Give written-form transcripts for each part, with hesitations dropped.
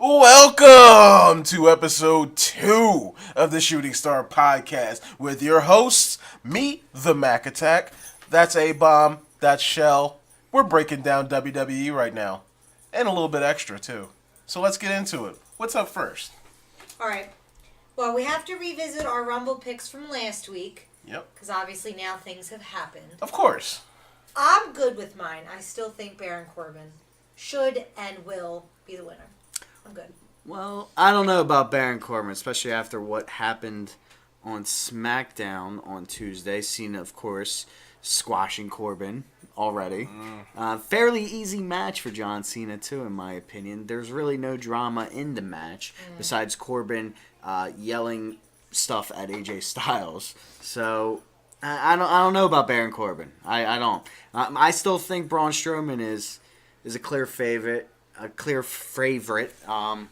Welcome to episode 2 of the Shooting Star Podcast with your hosts, me, theMACattak. That's ABomb, that's Shelle. We're breaking down WWE right now. And a little bit extra, too. So let's get into it. What's up first? Alright. Well, we have to revisit our Rumble picks from last week. Yep. Because obviously now things have happened. Of course. I'm good with mine. I still think Baron Corbin should and will be the winner. I'm good. Well, I don't know about Baron Corbin, especially after what happened on SmackDown on Tuesday. Cena, of course, squashing Corbin already. Fairly easy match for John Cena, too, in my opinion. There's really no drama in the match besides Corbin yelling stuff at AJ Styles. So I don't know about Baron Corbin. I don't. I still think Braun Strowman is a clear favorite.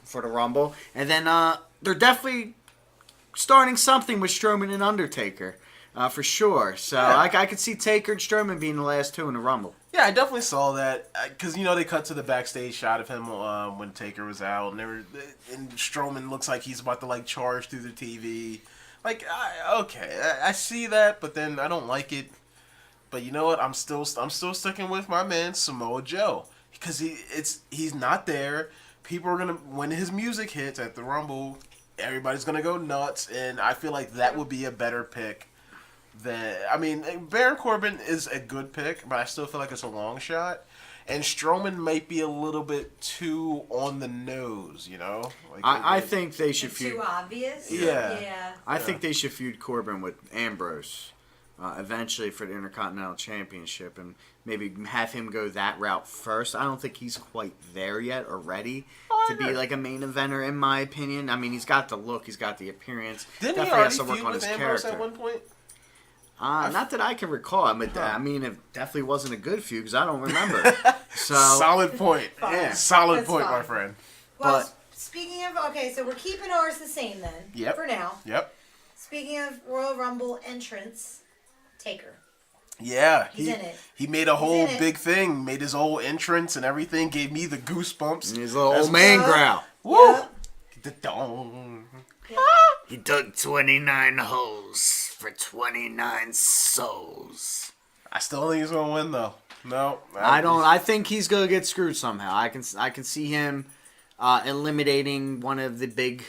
For the Rumble. And then they're definitely starting something with Strowman and Undertaker, for sure. So yeah. I could see Taker and Strowman being the last two in the Rumble. Yeah, I definitely saw that. Because, they cut to the backstage shot of him when Taker was out. And Strowman looks like he's about to, charge through the TV. I see that, but then I don't like it. But you know what? I'm still sticking with my man, Samoa Joe. Because he's not there. People are going to, when his music hits at the Rumble, everybody's going to go nuts. And I feel like that would be a better pick Baron Corbin is a good pick, but I still feel like it's a long shot. And Strowman might be a little bit too on the nose, I think they should feud. Too obvious? Yeah. I think they should feud Corbin with Ambrose eventually for the Intercontinental Championship and maybe have him go that route first. I don't think he's quite there yet or ready to be like a main eventer, in my opinion. I mean, he's got the look, he's got the appearance. Didn't he already feud with Ambrose at one point? Not that I can recall. I mean, it definitely wasn't a good feud because I don't remember. So solid point. Yeah. Solid point, my friend. Well, speaking of, so we're keeping ours the same then. Yep. For now. Yep. Speaking of Royal Rumble entrance, Taker. Yeah. He's in it. He made a whole big thing, made his whole entrance and everything, gave me the goosebumps. And his little old man growl. Woo! Yep. The dong. Yep. He dug 29 holes for 29 souls. I still think he's gonna win though. No, I don't. I think he's gonna get screwed somehow. I can see him eliminating one of the big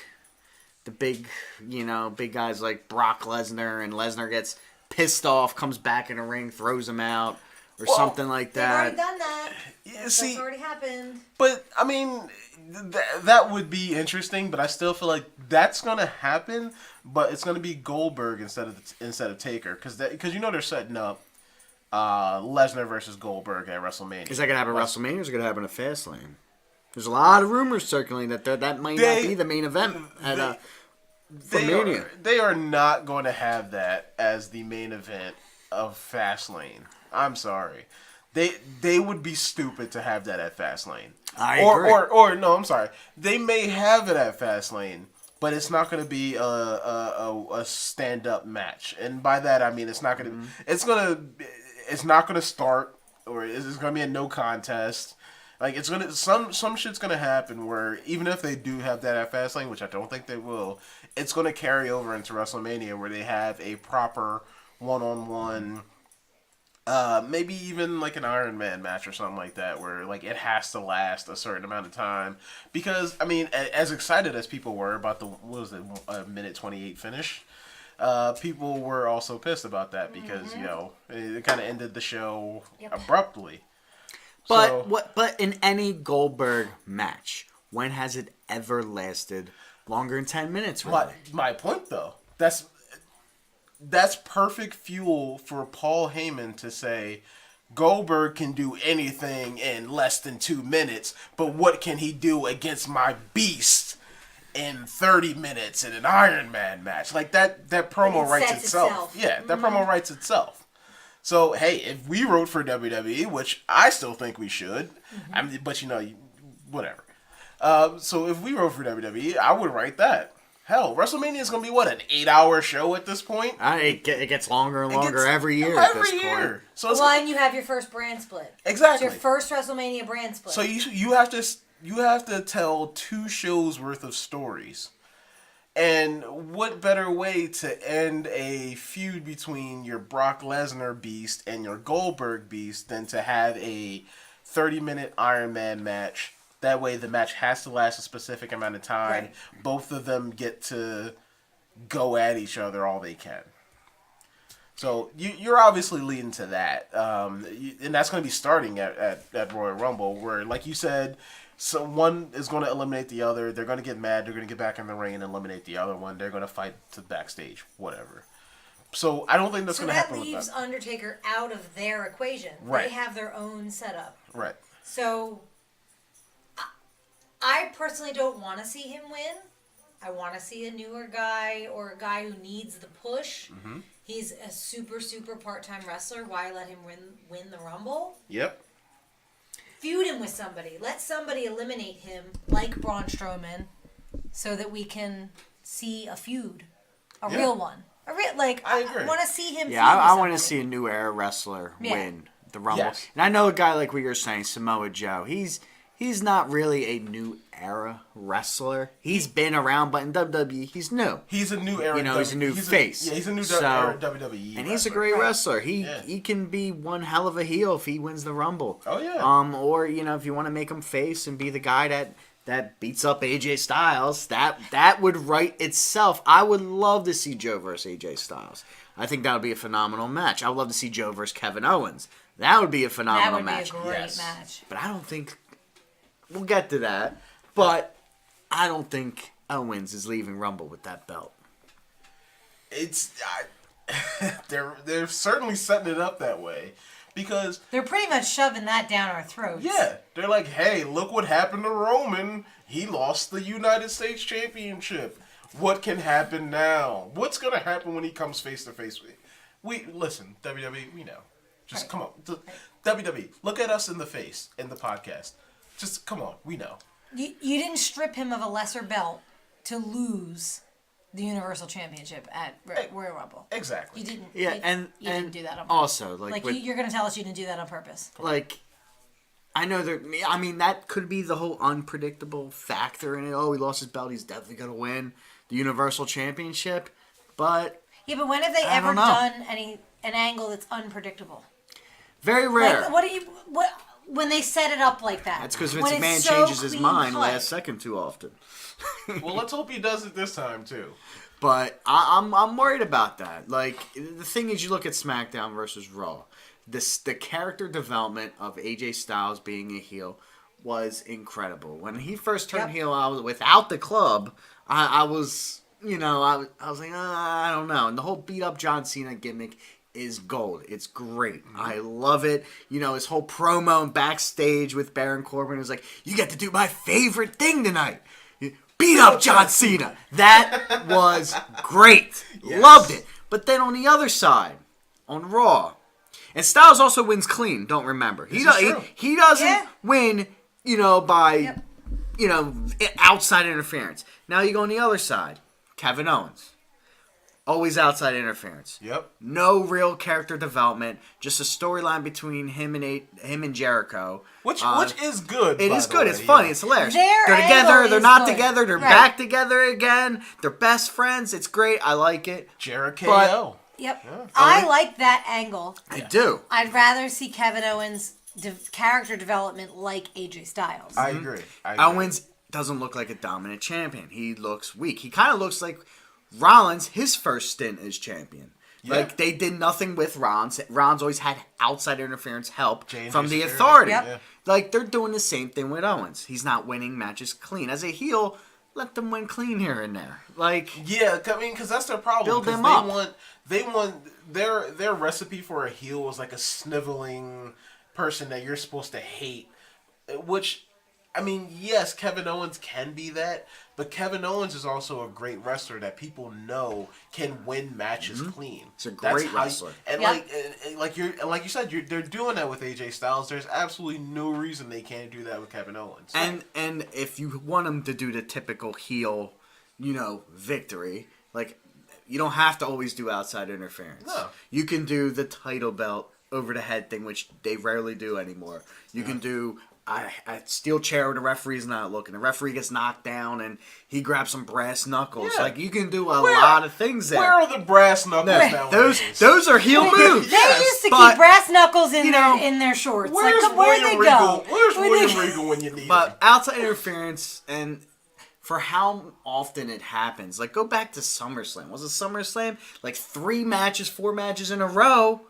guys like Brock Lesnar, and Lesnar gets pissed off, comes back in the ring, throws him out, or something like They've that. already done that. Yeah, That's already happened. But I mean, that would be interesting. But I still feel like that's gonna happen. But it's gonna be Goldberg instead of Taker, because they're setting up Lesnar versus Goldberg at WrestleMania. Is that gonna happen at WrestleMania? Or is it gonna happen at Fastlane? There's a lot of rumors circling that might not be the main event at Mania. They are not going to have that as the main event of Fastlane. I'm sorry. They would be stupid to have that at Fastlane. I agree. Or no, I'm sorry. They may have it at Fastlane, but it's not going to be a stand-up match. And by that I mean it's not going to start, or it's going to be a no contest. Like some shit's gonna happen where even if they do have that at Fastlane, which I don't think they will, it's gonna carry over into WrestleMania where they have a proper one-on-one, maybe even like an Iron Man match or something like that, where like it has to last a certain amount of time. Because I mean, as excited as people were about a minute 28 finish, people were also pissed about that because it kind of ended the show abruptly. But in any Goldberg match, when has it ever lasted longer than 10 minutes? Really? My point though, that's perfect fuel for Paul Heyman to say Goldberg can do anything in less than 2 minutes, but what can he do against my beast in 30 minutes in an Iron Man match? Like that promo writes itself. Yeah, that promo writes itself. So, hey, if we wrote for WWE, which I still think we should, but whatever. So if we wrote for WWE, I would write that. Hell, WrestleMania is going to be, an 8-hour show at this point? It gets longer and longer every year Every year. Point. So and you have your first brand split. Exactly. It's your first WrestleMania brand split. So you have to you have to tell 2 shows worth of stories. And what better way to end a feud between your Brock Lesnar beast and your Goldberg beast than to have a 30-minute Iron Man match? That way the match has to last a specific amount of time. Right. Both of them get to go at each other all they can. So you're obviously leading to that. And that's going to be starting at Royal Rumble, where, like you said, so one is going to eliminate the other. They're going to get mad. They're going to get back in the ring and eliminate the other one. They're going to fight to backstage, whatever. So I don't think that's going to happen with that. So that leaves Undertaker out of their equation. Right. They have their own setup. Right. So I personally don't want to see him win. I want to see a newer guy or a guy who needs the push. Mm-hmm. He's a super, super part-time wrestler. Why let him win the Rumble? Yep. Feud him with somebody. Let somebody eliminate him, like Braun Strowman, so that we can see a feud, a real one. I agree. I want to see him. Yeah, I want to see a new era wrestler win the Rumble. Yes. And I know a guy like what you're saying, Samoa Joe. He's not really a new era wrestler. He's been around, but in WWE, he's new. He's a new era. He's a new face. He's a new So- era WWE. And he's a great wrestler. He can be one hell of a heel if he wins the Rumble. Oh, yeah. Or if you want to make him face and be the guy that beats up AJ Styles, that would write itself. I would love to see Joe versus AJ Styles. I think that would be a phenomenal match. I would love to see Joe versus Kevin Owens. That would be a phenomenal match. That would be a great match. But I don't think we'll get to that. But I don't think Owens is leaving Rumble with that belt. They're certainly setting it up that way, because They're pretty much shoving that down our throats. yeah, they're like, hey, look what happened to Roman. He lost the United States Championship. What can happen now? What's gonna happen when he comes face to face with? Listen, WWE, we know. Just come on, WWE, look at us in the face in the podcast. Just come on, we know. You didn't strip him of a lesser belt to lose the Universal Championship at Royal Rumble. Exactly. You didn't. Yeah, you didn't do that on purpose. Also, You're going to tell us you didn't do that on purpose. I know that could be the whole unpredictable factor in it. Oh, he lost his belt. He's definitely going to win the Universal Championship. But Yeah, but when have they ever done an angle that's unpredictable? very rare. When they set it up like that? That's because When Vince it's McMahon so changes his clean mind cut. last second too often. Well, let's hope he does it this time too. But I'm worried about that. Like, the thing is, you look at SmackDown versus Raw. The character development of AJ Styles being a heel was incredible. When he first turned heel, I was without the club. I was like, I don't know. And the whole beat up John Cena gimmick is gold. It's great. I love it. His whole promo and backstage with Baron Corbin is like, you get to do my favorite thing tonight. Beat up John Cena. That was great. Yes. Loved it. But then on the other side, on Raw, and Styles also wins clean, don't remember. He doesn't win, by, outside interference. Now you go on the other side, Kevin Owens. Always outside interference. Yep. No real character development. Just a storyline between him and Jericho. Which is good. It by is the good. way, It's funny. It's hilarious. Their They're together. angle They're is not good. together. They're Right. back together again. They're best friends. It's great. I like it. Jericho. Yep. Yeah. I like that angle. I do. I'd rather see Kevin Owens' character development like AJ Styles. I agree. Owens doesn't look like a dominant champion. He looks weak. He kind of looks like Rollins, his first stint as champion. Yeah. Like, they did nothing with Rollins. Rollins always had outside interference help J&J from the security. authority. Yep. Yeah. Like, they're doing the same thing with Owens. He's not winning matches clean. As a heel, let them win clean here and there. Like, Yeah, I mean, because that's their problem. Build 'cause them up. They want their recipe for a heel was like a sniveling person that you're supposed to hate. Which, I mean, yes, Kevin Owens can be that, but Kevin Owens is also a great wrestler that people know can win matches clean. He's a great how wrestler. And Yeah. like you said, they're doing that with AJ Styles. There's absolutely no reason they can't do that with Kevin Owens. and if you want him to do the typical heel, victory, like, you don't have to always do outside interference. No. You can do the title belt over the head thing, which they rarely do anymore. You can do a steel chair where the referee's not looking. The referee gets knocked down and he grabs some brass knuckles. Yeah. Like, you can do a lot of things there. Where are the brass knuckles nowadays? Those are heel moves. They used to but, keep brass knuckles in you know, their shorts. Where's Like, where'd they William go? Regal? Where's William Regal when you need him? But outside interference, and for how often it happens, like, go back to SummerSlam. Was it SummerSlam? Like 4 matches in a row.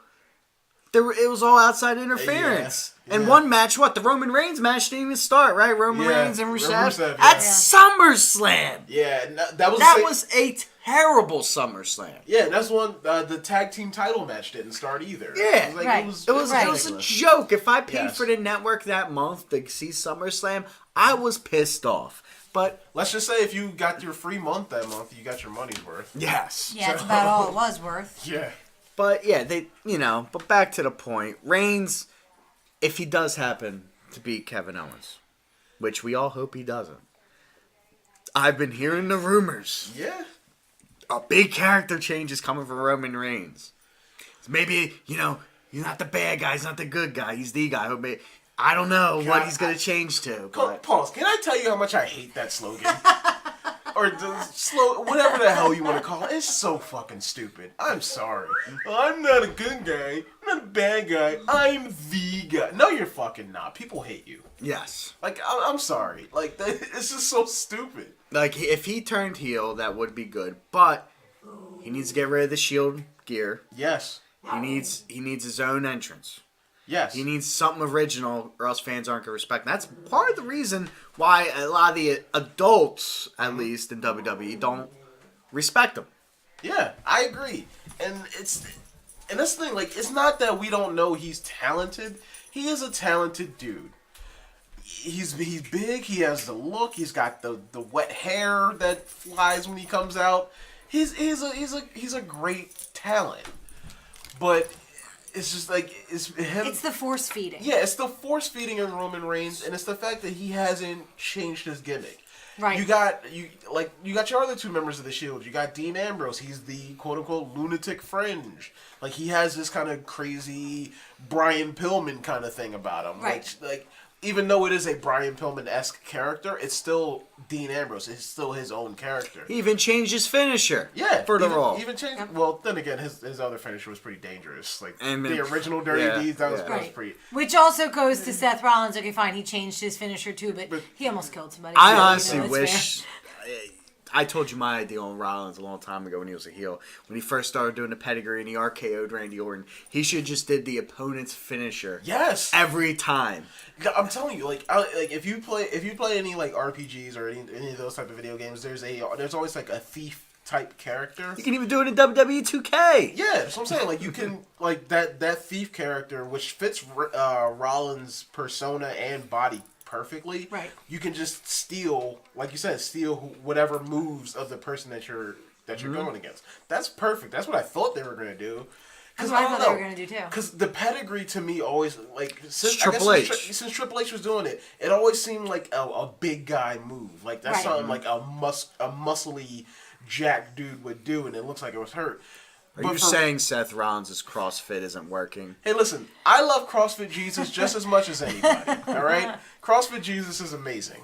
It was all outside interference. Yeah. And one match, the Roman Reigns match didn't even start, right? Roman Reigns and Rusev. Yeah. At SummerSlam. Yeah, that was a terrible SummerSlam. Yeah, that's one. The tag team title match didn't start either. Yeah, it was It was a joke. If I paid for the network that month to see SummerSlam, I was pissed off. But let's just say if you got your free month that month, you got your money's worth. Yes. Yeah, that's about all it was worth. Yeah. But yeah, but back to the point. Reigns, if he does happen to beat Kevin Owens, which we all hope he doesn't, I've been hearing the rumors. Yeah. A big character change is coming for Roman Reigns. So maybe, he's not the bad guy, he's not the good guy, he's the guy. I don't know what he's going to change to. But... Pause. Can I tell you how much I hate that slogan? Or whatever the hell you want to call it. It's so fucking stupid. I'm sorry. I'm not a good guy. I'm not a bad guy. I'm the guy. No, you're fucking not. People hate you. Yes. Like, I'm sorry. Like, it's just so stupid. Like, if he turned heel, that would be good. But he needs to get rid of the Shield gear. Yes. He needs his own entrance. Yes. He needs something original, or else fans aren't going to respect him. That's part of the reason why a lot of the adults, at least in WWE, don't respect him. Yeah, I agree. And that's the thing. Like, it's not that we don't know he's talented. He is a talented dude. He's big. He has the look. He's got the wet hair that flies when he comes out. He's a great talent. But it's just like it's him. It's the force feeding. Yeah, it's the force feeding of Roman Reigns, and it's the fact that he hasn't changed his gimmick. Right. You got your other two members of the Shield. You got Dean Ambrose. He's the quote unquote lunatic fringe. Like, he has this kind of crazy Brian Pillman kind of thing about him. Right. Like even though it is a Brian Pillman-esque character, it's still Dean Ambrose. It's still his own character. He even changed his finisher. Yeah, for the Raw. Even changed. Well, then again, his other finisher was pretty dangerous. Like, and the original Dirty Deeds, that was pretty. Which also goes to Seth Rollins. Okay, fine, he changed his finisher too, but he almost killed somebody. I so, honestly it's wish. fair. I told you my idea on Rollins a long time ago when he was a heel. When he first started doing the pedigree and he RKO'd Randy Orton, he should just did the opponent's finisher. Yes, every time. I'm telling you, like if you play any like RPGs or any of those type of video games, there's always like a thief type character. You can even do it in WWE 2K. Yeah, that's what I'm saying. Like, you can like that thief character, which fits Rollins' persona and body perfectly. Right. You can just steal, like you said, whatever moves of the person that you're going against. That's perfect. That's what I thought they were going to do. That's what I thought they were going to do too. Because the pedigree to me always, like, since Triple H Triple H was doing it, it always seemed like a big guy move. Like, that's something like a muscly jack dude would do, and it looks like it was hurt. Are you saying Seth Rollins' CrossFit isn't working? Hey, listen, I love CrossFit Jesus just as much as anybody. All right, CrossFit Jesus is amazing,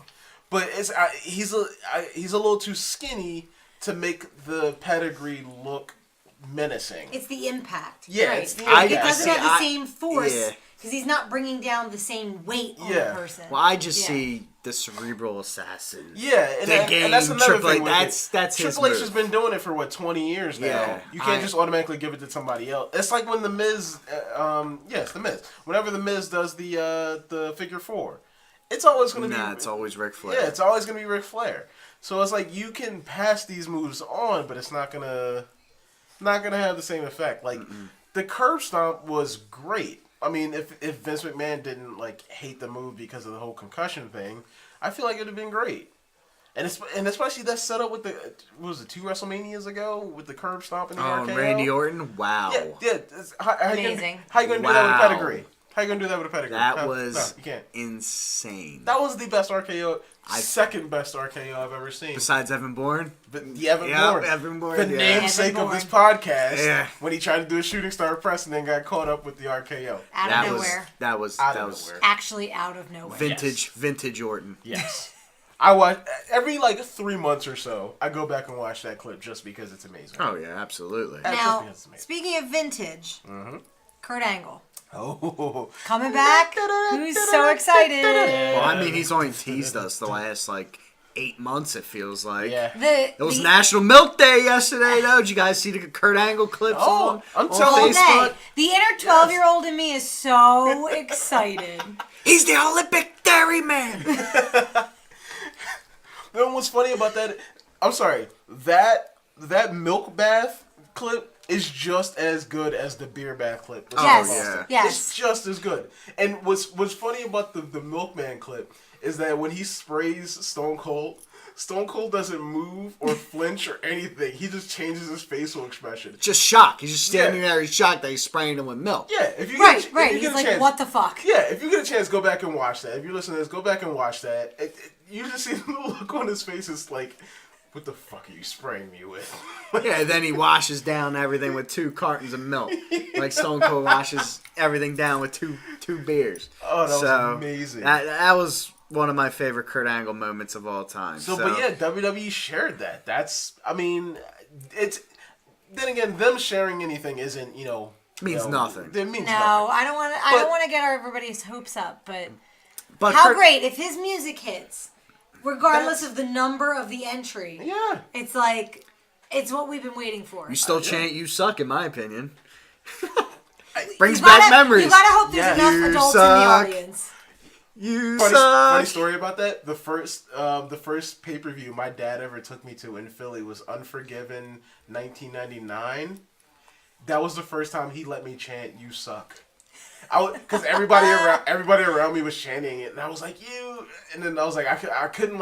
but he's a little too skinny to make the pedigree look menacing. It's the impact. Yeah, right. it's the impact. It doesn't have the same force Yeah. because he's not bringing down the same weight on the person. Well, I just see the cerebral assassin. Yeah, and that's another Triple thing. H, that's his Triple H move. has been doing it for 20 years now. Yeah, You can't just automatically give it to somebody else. It's like when the Miz, yes, the Miz. Whenever the Miz does the figure four, it's always going to be. It's always Ric Flair. Yeah, it's always going to be Ric Flair. So it's like you can pass these moves on, but it's not gonna have the same effect. Like the curb stomp was great. I mean, if Vince McMahon didn't like hate the move because of the whole concussion thing, I feel like it'd have been great. And especially that setup with what was it, 2 WrestleManias ago with the curb stomp and the RKO? Randy Orton, wow. Yeah. Amazing. How you gonna do that with pedigree? How you gonna do that with a pedigree? That No, was you can't. insane. That was the best RKO, second best RKO I've ever seen. Besides Evan Bourne? The Evan Bourne. Evan Bourne. The namesake of this podcast. When he tried to do a shooting star press and then got caught up with the RKO. Out of nowhere. That was nowhere. Actually out of nowhere. Vintage Orton. Yes. I watch every 3 months or so. I go back and watch that clip just because it's amazing. Oh yeah, absolutely. Now, speaking of vintage, Kurt Angle. Oh, coming back. Who's so excited? Well, I mean, he's only teased us the last 8 months. It feels like. Yeah. It was National Milk Day yesterday. Though, did you guys see the Kurt Angle clips on Facebook? The inner 12-year-old in me is so excited. He's the Olympic dairyman. You know what's funny about that? I'm sorry. That milk bath clip is just as good as the beer bath clip. Yes. It's just as good. And what's funny about the milkman clip is that when he sprays Stone Cold doesn't move or flinch or anything. He just changes his facial expression. Just shocked. He's just standing there. He's shocked that he's spraying him with milk. Yeah. If you right. If you He's get like, chance, what the fuck? Yeah. If you get a chance, go back and watch that. If you're listening to this, go back and watch that. You just see the look on his face. It's like, what the fuck are you spraying me with? Yeah, then he washes down everything with 2 cartons of milk. Like Stone Cold washes everything down with two beers. Oh, that was amazing. That was one of my favorite Kurt Angle moments of all time. But yeah, WWE shared that. It's... Then again, them sharing anything isn't, means nothing. It means nothing. I don't want to get everybody's hopes up, but how great if his music hits. Regardless of the number of the entry. Yeah. It's it's what we've been waiting for. You still chant "You suck," in my opinion. Brings back memories. You gotta hope there's enough adults in the audience. Funny story about that. The first pay-per-view my dad ever took me to in Philly was Unforgiven 1999. That was the first time he let me chant "You suck." Because everybody around me was chanting it, and I was like, "You," and then I was like, I couldn't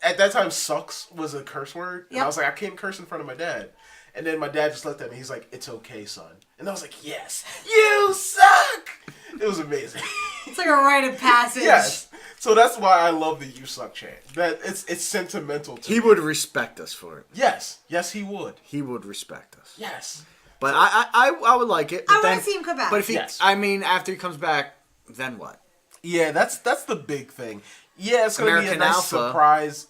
at that time, "sucks" was a curse word, and I was like, I can't curse in front of my dad, and then my dad just looked at me, he's like, "It's okay, son," and I was like, "Yes, you suck." It was amazing. It's like a rite of passage. Yes, so that's why I love the "You suck" chant. That it's sentimental to me. He would respect us for it. Yes, he would. He would respect us. Yes. But I would like it. I want to see him come back. But if after he comes back, then what? Yeah, that's the big thing. Yeah, it's gonna be a nice surprise.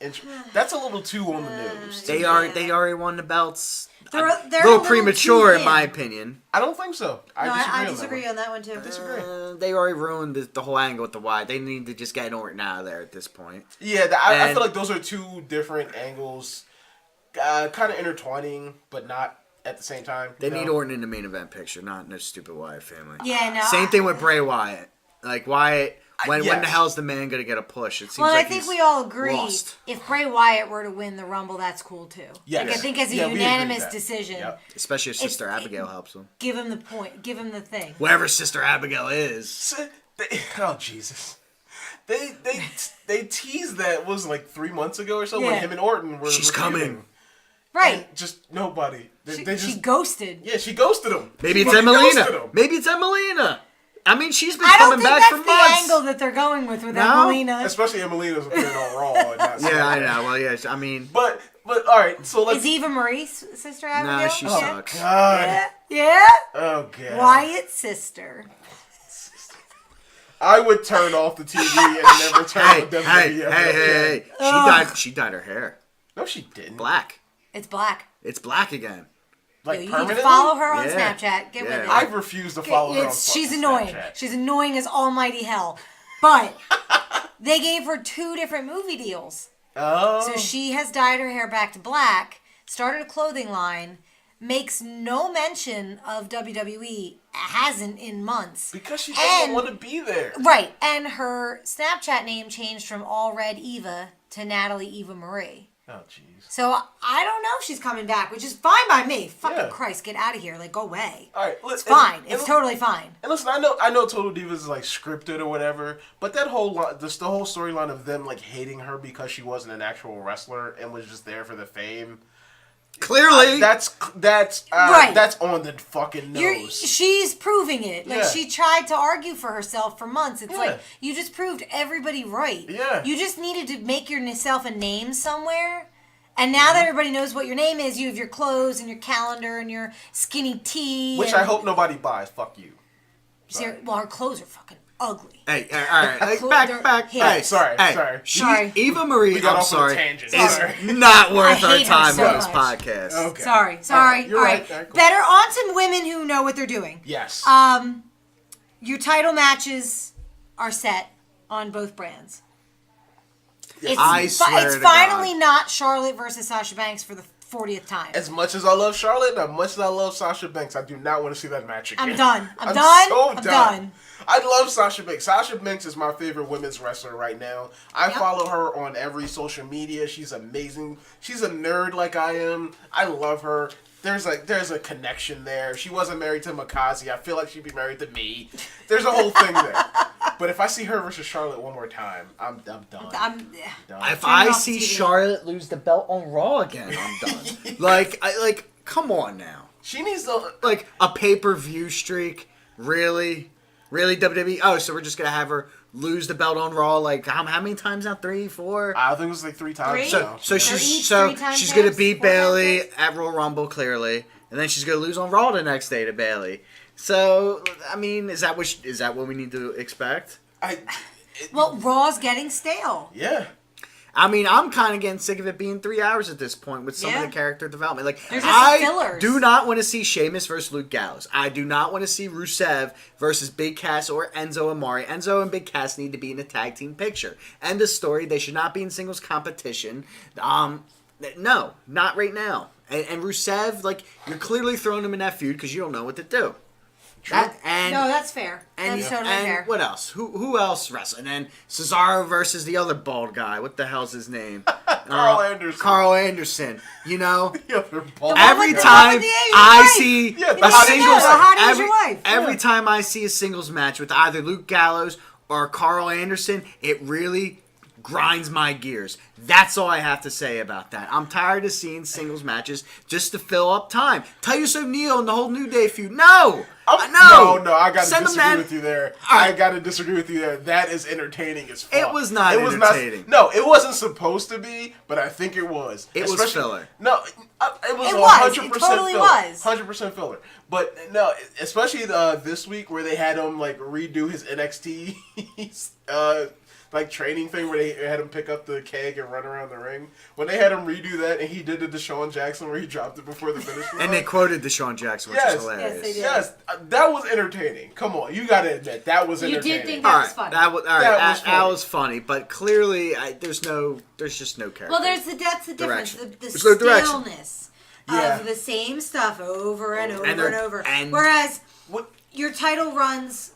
That's a little too on the nose. They already won the belts. They're a little premature, in my opinion. I don't think so. I disagree on that one too. I disagree. They already ruined the whole angle with the wide. They need to just get Orton out of there at this point. Yeah, I feel like those are 2 different angles, kind of intertwining, but not at the same time. They need Orton in the main event picture, not no stupid Wyatt family. Yeah, no. Same thing with Bray Wyatt. Like Wyatt, when the hell's the man gonna get a push? It seems I like think we all agree. Lost. If Bray Wyatt were to win the Rumble, that's cool too. Yes. I think as a unanimous decision. Yep. Especially if Sister Abigail helps him. Give him the point. Give him the thing. Wherever Sister Abigail is. Oh Jesus. They teased that was 3 months ago or so when him and Orton were. She's coming. Right. And just nobody. She ghosted. Yeah, she ghosted him. Maybe it's Emelina. Maybe it's Emelina. I mean, she's been coming back for months. I don't think that's the angle that they're going with Emelina. Especially Emelina's appearing on Raw. And not yeah, I know. Well, yeah, I mean. But all right, so let's. Is Eva Marie's sister Abigail? No, she sucks. God. Yeah. Oh God. Wyatt's sister. I would turn off the TV and never turn on WWE. Hey. She dyed her hair. No, she didn't. Black. It's black. It's black again. Like you permanently? need to follow her on Snapchat. Get with it. I refuse to follow her on She's annoying. Snapchat. She's annoying as almighty hell. But they gave her 2 different movie deals. Oh. So she has dyed her hair back to black, started a clothing line, makes no mention of WWE, hasn't in months. Because she doesn't want to be there. Right. And her Snapchat name changed from All Red Eva to Natalie Eva Marie. Oh, jeez. So I don't know if she's coming back, which is fine by me. Fucking Christ, get out of here. Go away. All right, it's fine. It's totally fine. And listen, I know Total Divas is scripted or whatever, but that whole the whole storyline of them hating her because she wasn't an actual wrestler and was just there for the fame. Clearly. That's Right. That's on the fucking nose. She's proving it. Like, Yeah. she tried to argue for herself for months. It's Yeah. like, you just proved everybody right. Yeah. You just needed to make yourself a name somewhere. And now that everybody knows what your name is, you have your clothes and your calendar and your skinny tee. Which and, I hope nobody buys. Fuck you. Well, her clothes are fucking ugly. Hey, all right. Hey, They're back. hideous. Hey, Sorry. hey, Sorry. Eva Marie, We got I'm off on a sorry, tangent. is Sorry. not worth I our hate her time so on this much. podcast. Okay. Sorry. You're All right. right. All right, cool. Better on some women who know what they're doing. Yes. Your title matches are set on both brands. It's, I swear it's to finally God. not Charlotte versus Sasha Banks for the 40th time. As much as I love Charlotte, and as much as I love Sasha Banks, I do not want to see that match again. I'm done. I'm so done. I love Sasha Banks. Sasha Banks is my favorite women's wrestler right now. I follow her on every social media. She's amazing. She's a nerd like I am. I love her. There's a connection there. She wasn't married to Makazi. I feel like she'd be married to me. There's a whole thing there. But if I see her versus Charlotte one more time, I'm done. I'm done. If I off see TV. Charlotte lose the belt on Raw again, I'm done. Like, come on now. She needs to. Like, a pay-per-view streak? Really? Really, WWE? Oh, so we're just going to have her lose the belt on Raw, like, how many times now? 3, 4? I think it was like 3 times. Three? now. So They're she's each so 3 times she's gonna champs, beat 4 times Bailey champs? at Royal Rumble clearly, and then she's gonna lose on Raw the next day to Bailey. So I mean, is that what we need to expect? well, Raw's getting stale. Yeah. I mean, I'm kind of getting sick of it being 3 hours at this point with some of Yeah. the character development. Like, They're just I fillers. do not want to see Sheamus versus Luke Gallows. I do not want to see Rusev versus Big Cass or Enzo Amore. Enzo and Big Cass need to be in a tag team picture. End of story. They should not be in singles competition. No, not right now. And Rusev, like, you're clearly throwing him in that feud because you don't know what to do. No, that's fair. That's totally and fair. what else? Who else wrestled? And then Cesaro versus the other bald guy. What the hell's his name? Carl Anderson. Carl Anderson. You know, The other ball. every with the- time with the Asian I wife. see Yeah, the a hot singles, Asian wife. The hot Asian wife. every time I see a singles match with either Luke Gallows or Carl Anderson, it really grinds my gears. That's all I have to say about that. I'm tired of seeing singles matches just to fill up time. Titus O'Neil and the whole New Day feud. No! No, I gotta Send them disagree that- with you there. All right. I gotta disagree with you there. That is entertaining as fuck. It was not entertaining. No, it wasn't supposed to be, but I think it was. It was Especially- filler. No, it was It 100% was. It totally filler. was. 100% filler. But no, especially this week where they had him like redo his NXT like training thing where they had him pick up the keg and run around the ring. When they had him redo that and he did the Deshaun Jackson where he dropped it before the finish line. And they quoted Deshaun Jackson, which Yes. is hilarious. Yes, they did. Yes, that was entertaining. Come on, you gotta admit that was You did entertaining. think that All was right, funny. that was all right. That was That funny. was funny, but clearly, there's just no character. Well, that's the difference. Direction. The There's no direction. staleness Yeah. of the same stuff over and over And and, they're- over. and- Whereas What? your title runs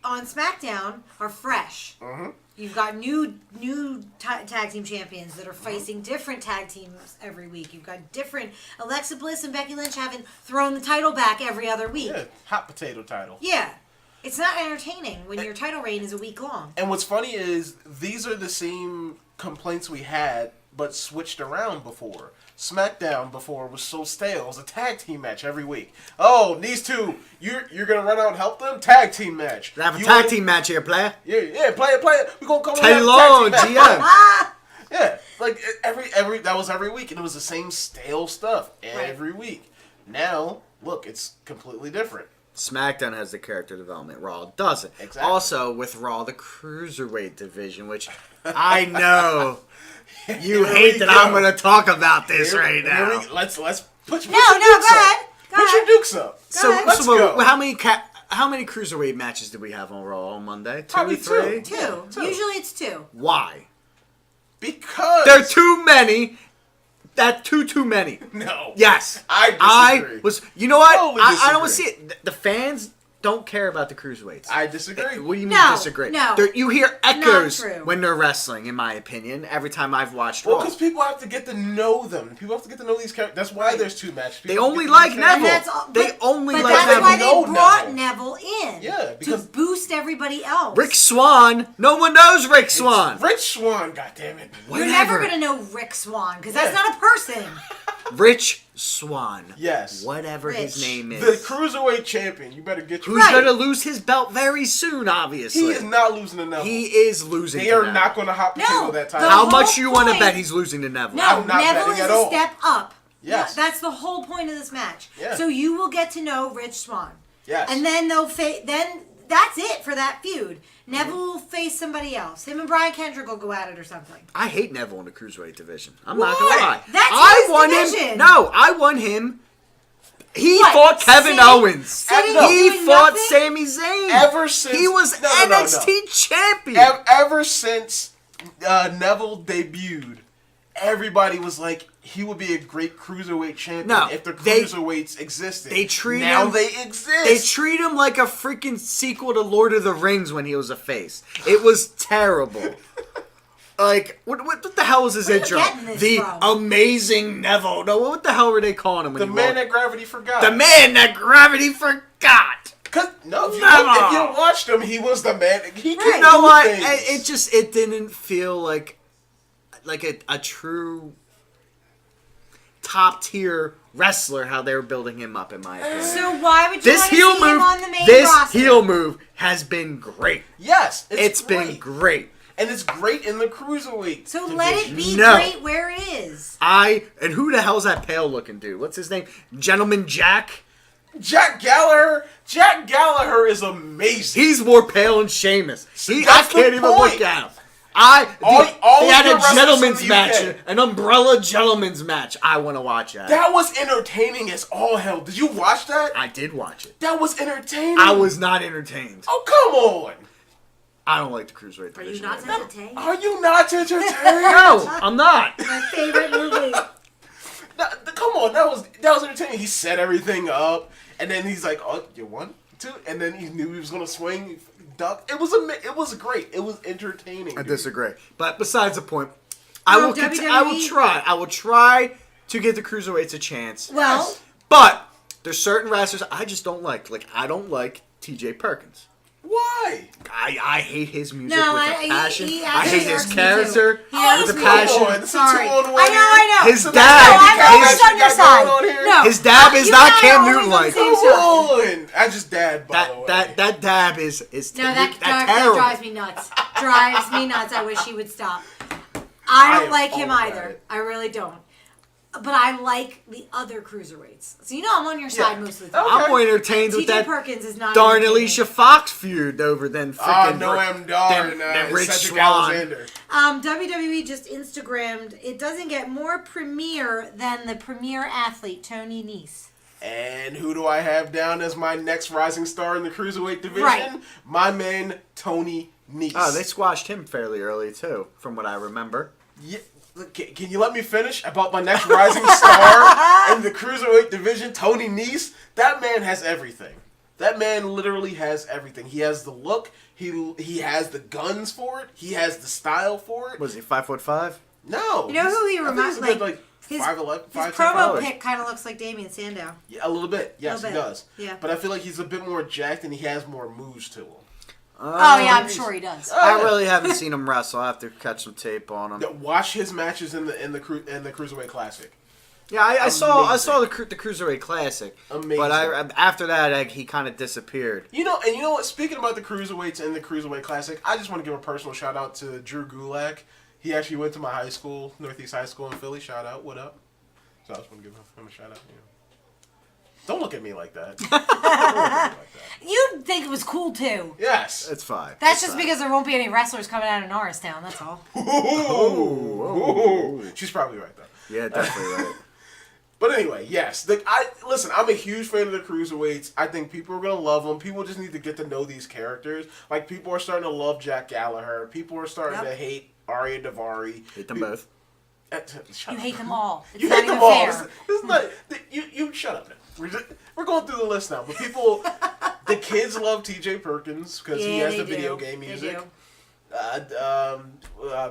on SmackDown are fresh. Mm-hmm. You've got new tag team champions that are facing different tag teams every week. You've got different Alexa Bliss and Becky Lynch haven't thrown the title back every other week. Yeah, hot potato title. Yeah. It's not entertaining when your title reign is a week long. And what's funny is these are the same complaints we had, but switched around before. SmackDown before was so stale. It was a tag team match every week. Oh, these two, you're gonna run out and help them? Tag team match. We have a You tag wanna- team match here, player. Yeah, play it. We're gonna come Teddy and have a Long, tag team GM. match. Yeah, like every that was every week, and it was the same stale stuff every week. Now, look, it's completely different. SmackDown has the character development. Raw doesn't. Exactly. Also, with Raw, the Cruiserweight division, which I know you hate that I'm going to talk about this right now. Let's put your No, dukes go up. ahead. Go Put your ahead. dukes up. ahead. Let's go. How many Cruiserweight matches did we have on Raw on Monday? Probably Two or three? two. Two. Two. Usually it's two. Why? Because There are too many. That's too many. No. Yes. I disagree. was. You know what? Totally I don't want to see disagree. it. The fans don't care about the cruiserweights. I disagree. What do you mean No, disagree? no. You hear echoes true. when they're wrestling, in my opinion, every time I've watched Well, Raw. because people have to get to know them. People have to get to know these characters. That's why there's two matches. They People only get to know like these Neville. characters. They only but like that's Neville. why Know they brought Neville. Neville in. Yeah, because- to boost everybody else. Rick Swan. No one knows Rick Swan. Rich Swan, goddammit. You're never going to know Rick Swan because that's not a person. Rich Swann. Yes. Whatever his Rich. name is. The Cruiserweight Champion. You better get your... Who's going to lose his belt very soon, obviously. He is not losing to Neville. He is losing They to are Neville. not going to hot potato No, that the time. How whole much you want to point- bet he's losing to Neville? No, I'm not Neville betting is at a all. step up. Yes. That's the whole point of this match. Yeah. So you will get to know Rich Swann. Yes. And then then that's it for that feud. Neville will face somebody else. Him and Brian Kendrick will go at it or something. I hate Neville in the Cruiserweight division. I'm Why? not going to lie. That's I his won division. him. No, I won him. He What, fought Kevin sitting- Owens. sitting He doing fought nothing? Sami Zayn. Ever since... He was No. NXT champion. Ever since Neville debuted, everybody was like, he would be a great cruiserweight champion No, if the they- cruiserweights existed. they treat now him- they exist. They treat him like a freaking sequel to Lord of the Rings when he was a face. It was terrible. Like, what the hell was his Where are you intro? getting this The from? Amazing Neville. No, what the hell were they calling him when the he man walked? that gravity forgot. The man that gravity forgot. No, if you, Neville. if you watched him, he was the man. He could Right. You know do what? things. It didn't feel like a true top tier wrestler how they were building him up, in my opinion. So why would you This want to heel see him move, on the main this roster? heel move has been great. Yes, It's been great. and it's great in the cruiserweight. So division. let it be No. great where it is. And who the hell's that pale looking dude? What's his name? Gentleman Jack? Jack Gallagher. Jack Gallagher is amazing. He's more pale than Sheamus. I That's the can't even point. look at him. All They of had your a wrestlers gentleman's from the match, UK. an umbrella gentleman's match. I want to watch that. That was entertaining as all hell. Did you watch that? I did watch it. That was entertaining. I was not entertained. Oh, come on. I don't like the cruiserweight Are you division. not right now. entertained? Are you not entertained? No, I'm not. My favorite movie. Come on, that was entertaining. He set everything up, and then he's like, "Oh, you won, two," and then he knew he was gonna swing, duck. It was great. It was entertaining. I dude. disagree. But besides the point, I No, will WWE try. I will try to give the cruiserweights a chance. Well, But there's certain wrestlers I just don't like. Like, I don't like TJ Perkins. Why? I hate his music No, with I- a passion. he I actually hate his irks me character too. He irks with a me. passion. Come on, it's a sorry. 2-on-1 I know. His So dad- No, I'm his- always on your got side. going on here? No, His dab is you not and I Cam are always Newton on the like. same Come side. on. I just dad, by the way. That dab is No, that terrible. drives me nuts. Drives me nuts. I wish he would stop. I don't am like him all about either. it. I really don't. But I like the other cruiserweights. So you know I'm on your side Yeah. most of the time. Okay. I'm more entertained with TJ that Perkins is not darn entertaining. Alicia Fox feud over than Oh, freaking no, I'm darn. than Rich Cedric Swann. Alexander. WWE just Instagrammed. It doesn't get more premier than the premier athlete Tony Nese. And who do I have down as my next rising star in the cruiserweight division? Right. My man, Tony Nese. Oh, they squashed him fairly early too, from what I remember. Yeah, look, can you let me finish about my next rising star in the cruiserweight division, Tony Nese? That man has everything. That man literally has everything. He has the look. He has the guns for it. He has the style for it. Was he 5'5"? No. You know who he I think reminds he's a good, like? like His, 5'11", his 5'10". promo Oh. pic kind of looks like Damian Sandow. Yeah, a little bit. Yes, Little he bit. does. Yeah. But I feel like he's a bit more jacked and he has more moves to him. Oh yeah, I'm sure he does. I really haven't seen him wrestle. I have to catch some tape on him. Watch his matches in the Cruiserweight Classic. Yeah, I saw Amazing. the Cruiserweight Classic. Amazing. But after that, he kind of disappeared. You know what? Speaking about the Cruiserweights and the Cruiserweight Classic, I just want to give a personal shout out to Drew Gulak. He actually went to my high school, Northeast High School in Philly. Shout out, what up? So I just want to give him a shout out. You know. Don't look at me like that. Don't look at me like that. You'd think it was cool too. Yes. It's fine. That's It's just fine. because there won't be any wrestlers coming out of Norristown. That's all. Ooh. She's probably right though. Yeah, definitely right. But anyway, yes. Listen, I'm a huge fan of the Cruiserweights. I think people are going to love them. People just need to get to know these characters. Like, people are starting to love Jack Gallagher. People are starting to hate Arya Davari. Hate them both. You hate them all. It's You not hate even them all. fair. This is not. You shut up now. We're going through the list now. But people, the kids love T.J. Perkins because he has the video game music.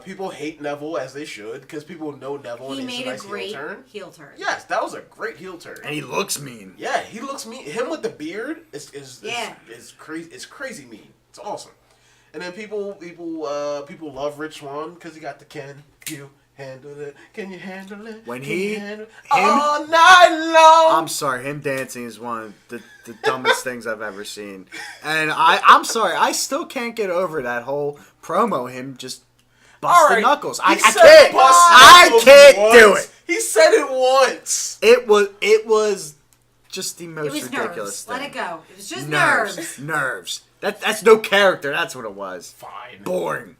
People hate Neville as they should because people know Neville He and it's made a a nice great heel turn. heel turn. Yes, that was a great heel turn. And he looks mean. Yeah, he looks mean. Him with the beard is Yeah. crazy. It's crazy mean. It's awesome. And then people love Rich Swann because he got the can you handle it? Can you handle it? When Can he- you handle it? him- all night long. I'm sorry, him dancing is one of the dumbest things I've ever seen. And I'm sorry, I still can't get over that whole promo, him just busting right. knuckles. He I said can't. bust I knuckles can't do once. it. He said it once. It was just the It most was ridiculous nerves. thing. Let it go. It was just nerves. Nerves. That's no character. That's what it was. Fine. Boring.